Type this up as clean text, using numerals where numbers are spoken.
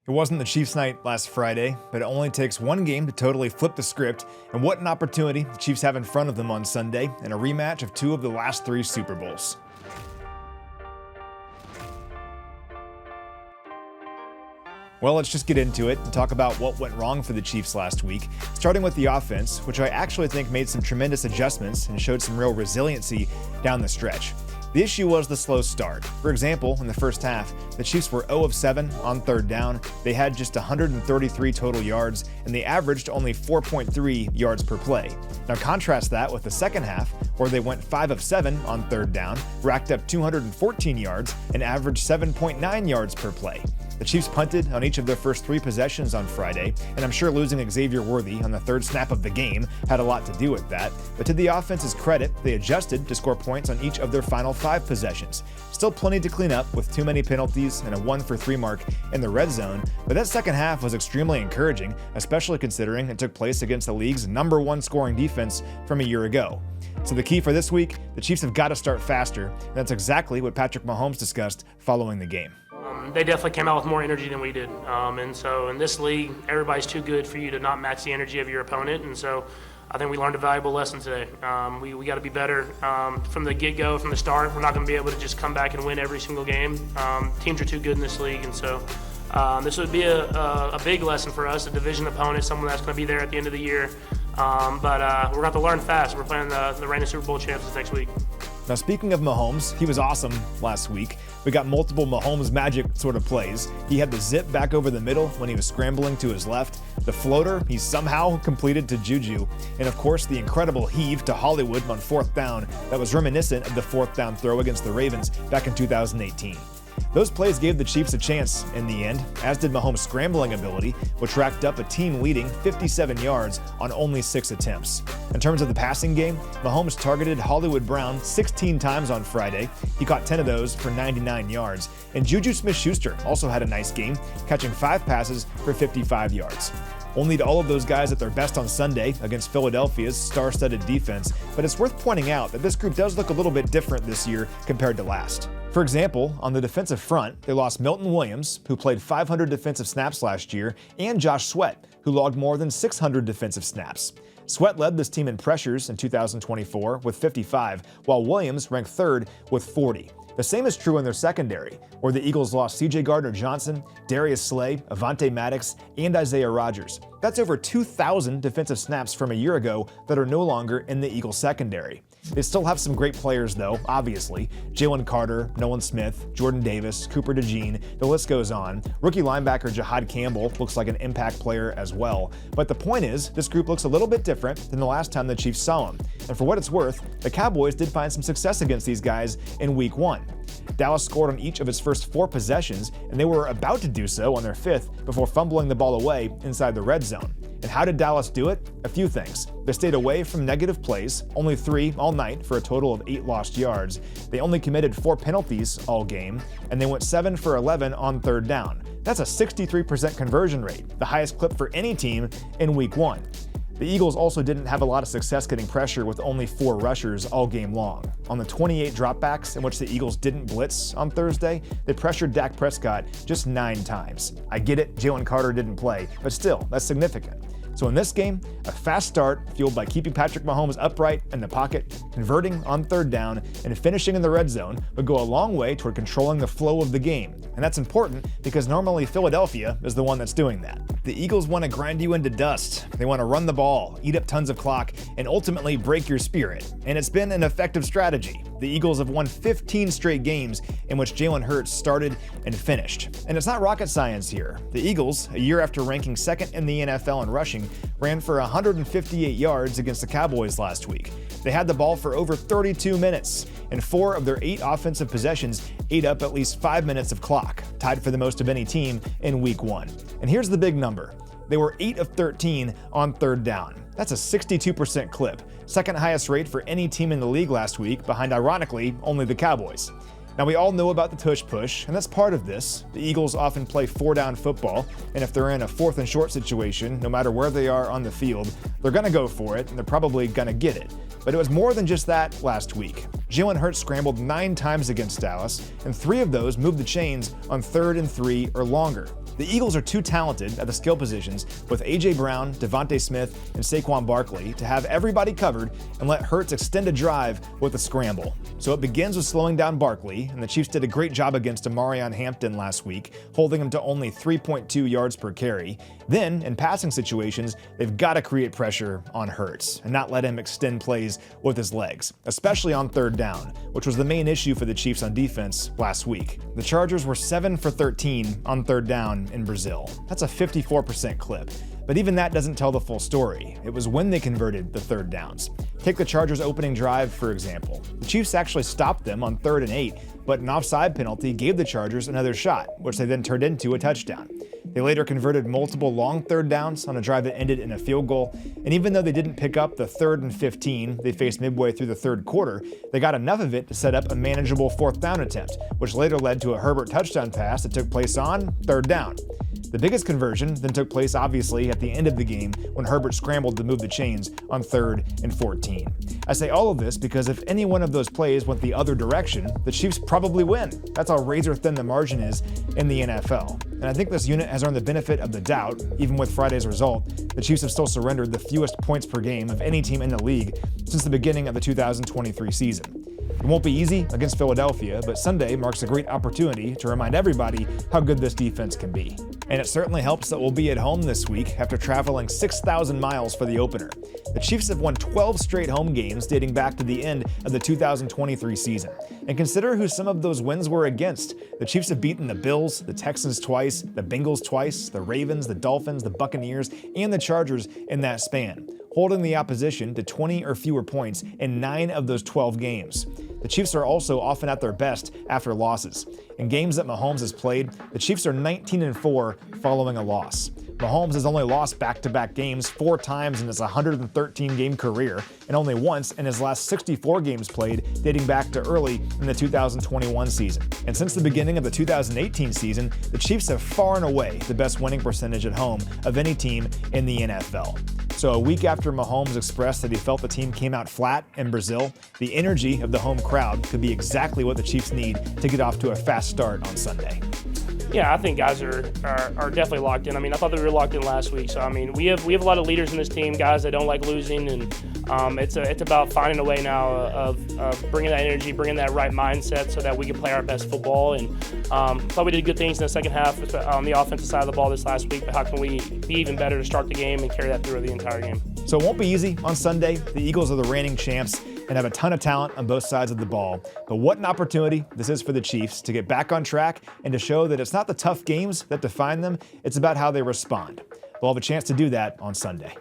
It wasn't the Chiefs' night last Friday, but it only takes one game to totally flip the script, and what an opportunity the Chiefs have in front of them on Sunday in a rematch of two of the last three Super Bowls. Well, let's just get into it and talk about what went wrong for the Chiefs last week, starting with the offense, which I actually think made some tremendous adjustments and showed some real resiliency down the stretch. The issue was the slow start. For example, in the first half, the Chiefs were 0 of 7 on third down, they had just 133 total yards, and they averaged only 4.3 yards per play. Now contrast that with the second half, where they went 5 of 7 on third down, racked up 214 yards, and averaged 7.9 yards per play. The Chiefs punted on each of their first 3 possessions on Friday, and I'm sure losing Xavier Worthy on the third snap of the game had a lot to do with that, but to the offense's credit, they adjusted to score points on each of their final 5 possessions. Still plenty to clean up with too many penalties and a 1-for-3 mark in the red zone, but that second half was extremely encouraging, especially considering it took place against the league's #1 scoring defense from a year ago. So the key for this week, the Chiefs have got to start faster, and that's exactly what Patrick Mahomes discussed following the game. They definitely came out with more energy than we did. And so in this league, everybody's too good for you to not match the energy of your opponent. And so I think we learned a valuable lesson today. We got to be better from the get-go, from the start. We're not going to be able to just come back and win every single game. Teams are too good in this league. And so this would be a big lesson for us, a division opponent, someone that's going to be there at the end of the year. But we're going to have to learn fast. We're playing the reigning Super Bowl champs next week. Now, speaking of Mahomes, he was awesome last week. We got multiple Mahomes magic sort of plays. He had the zip back over the middle when he was scrambling to his left, the floater he somehow completed to Juju, and of course the incredible heave to Hollywood on 4th down that was reminiscent of the 4th down throw against the Ravens back in 2018. Those plays gave the Chiefs a chance in the end, as did Mahomes' scrambling ability, which racked up a team-leading 57 yards on only 6 attempts. In terms of the passing game, Mahomes targeted Hollywood Brown 16 times on Friday. He caught 10 of those for 99 yards. And Juju Smith-Schuster also had a nice game, catching 5 passes for 55 yards. We'll need all of those guys at their best on Sunday against Philadelphia's star-studded defense, but it's worth pointing out that this group does look a little bit different this year compared to last. For example, on the defensive front, they lost Milton Williams, who played 500 defensive snaps last year, and Josh Sweat, who logged more than 600 defensive snaps. Sweat led this team in pressures in 2024 with 55, while Williams ranked 3rd with 40. The same is true in their secondary, where the Eagles lost C.J. Gardner-Johnson, Darius Slay, Avonte Maddox, and Isaiah Rodgers. That's over 2,000 defensive snaps from a year ago that are no longer in the Eagles secondary. They still have some great players though, obviously. Jalen Carter, Nolan Smith, Jordan Davis, Cooper DeJean, the list goes on. Rookie linebacker Jahad Campbell looks like an impact player as well. But the point is, this group looks a little bit different than the last time the Chiefs saw them. And for what it's worth, the Cowboys did find some success against these guys in Week 1. Dallas scored on each of its first 4 possessions, and they were about to do so on their 5th before fumbling the ball away inside the red zone. And how did Dallas do it? A few things. They stayed away from negative plays, only 3 all night for a total of 8 lost yards. They only committed 4 penalties all game, and they went 7 for 11 on third down. That's a 63% conversion rate, the highest clip for any team in Week 1. The Eagles also didn't have a lot of success getting pressure with only 4 rushers all game long. On the 28 dropbacks in which the Eagles didn't blitz on Thursday, they pressured Dak Prescott just 9 times. I get it, Jalen Carter didn't play, but still, that's significant. So in this game, a fast start fueled by keeping Patrick Mahomes upright in the pocket, converting on third down, and finishing in the red zone would go a long way toward controlling the flow of the game. And that's important because normally Philadelphia is the one that's doing that. The Eagles want to grind you into dust. They want to run the ball, eat up tons of clock, and ultimately break your spirit. And it's been an effective strategy. The Eagles have won 15 straight games in which Jalen Hurts started and finished. And it's not rocket science here. The Eagles, a year after ranking 2nd in the NFL in rushing, ran for 158 yards against the Cowboys last week. They had the ball for over 32 minutes, and 4 of their 8 offensive possessions ate up at least 5 minutes of clock, tied for the most of any team in Week 1. And here's the big number. They were 8 of 13 on third down. That's a 62% clip, second highest rate for any team in the league last week, behind, ironically, only the Cowboys. Now, we all know about the tush push, and that's part of this. The Eagles often play 4-down football, and if they're in a 4th and short situation, no matter where they are on the field, they're going to go for it, and they're probably going to get it. But it was more than just that last week. Jalen Hurts scrambled 9 times against Dallas, and 3 of those moved the chains on 3rd and 3 or longer. The Eagles are too talented at the skill positions with A.J. Brown, Devontae Smith, and Saquon Barkley to have everybody covered and let Hurts extend a drive with a scramble. So it begins with slowing down Barkley, and the Chiefs did a great job against Amarion Hampton last week, holding him to only 3.2 yards per carry. Then, in passing situations, they've got to create pressure on Hurts and not let him extend plays with his legs, especially on third down, which was the main issue for the Chiefs on defense last week. The Chargers were 7 for 13 on third down in Brazil. That's a 54% clip. But even that doesn't tell the full story. It was when they converted the third downs. Take the Chargers' opening drive, for example. The Chiefs actually stopped them on 3rd and 8, but an offside penalty gave the Chargers another shot, which they then turned into a touchdown. They later converted multiple long third downs on a drive that ended in a field goal, and even though they didn't pick up the 3rd and 15 they faced midway through the third quarter, they got enough of it to set up a manageable 4th down attempt, which later led to a Herbert touchdown pass that took place on 3rd down. The biggest conversion then took place obviously at the end of the game when Herbert scrambled to move the chains on 3rd and 14. I say all of this because if any one of those plays went the other direction, the Chiefs probably win. That's how razor thin the margin is in the NFL. And I think this unit has earned the benefit of the doubt. Even with Friday's result, the Chiefs have still surrendered the fewest points per game of any team in the league since the beginning of the 2023 season. It won't be easy against Philadelphia, but Sunday marks a great opportunity to remind everybody how good this defense can be. And it certainly helps that we'll be at home this week after traveling 6,000 miles for the opener. The Chiefs have won 12 straight home games dating back to the end of the 2023 season. And consider who some of those wins were against. The Chiefs have beaten the Bills, the Texans twice, the Bengals twice, the Ravens, the Dolphins, the Buccaneers, and the Chargers in that span, holding the opposition to 20 or fewer points in 9 of those 12 games. The Chiefs are also often at their best after losses. In games that Mahomes has played, the Chiefs are 19-4 following a loss. Mahomes has only lost back-to-back games 4 times in his 113-game career, and only once in his last 64 games played, dating back to early in the 2021 season. And since the beginning of the 2018 season, the Chiefs have far and away the best winning percentage at home of any team in the NFL. So a week after Mahomes expressed that he felt the team came out flat in Brazil, the energy of the home crowd could be exactly what the Chiefs need to get off to a fast start on Sunday. Yeah, I think guys are definitely locked in. I mean, I thought they were locked in last week. So I mean, we have a lot of leaders in this team, guys that don't like losing, and it's about finding a way now of bringing that energy, bringing that right mindset, so that we can play our best football. And thought we did good things in the second half on the offensive side of the ball this last week. But how can we be even better to start the game and carry that through the entire game? So it won't be easy on Sunday. The Eagles are the reigning champs and have a ton of talent on both sides of the ball. But what an opportunity this is for the Chiefs to get back on track and to show that it's not the tough games that define them, it's about how they respond. They'll have a chance to do that on Sunday.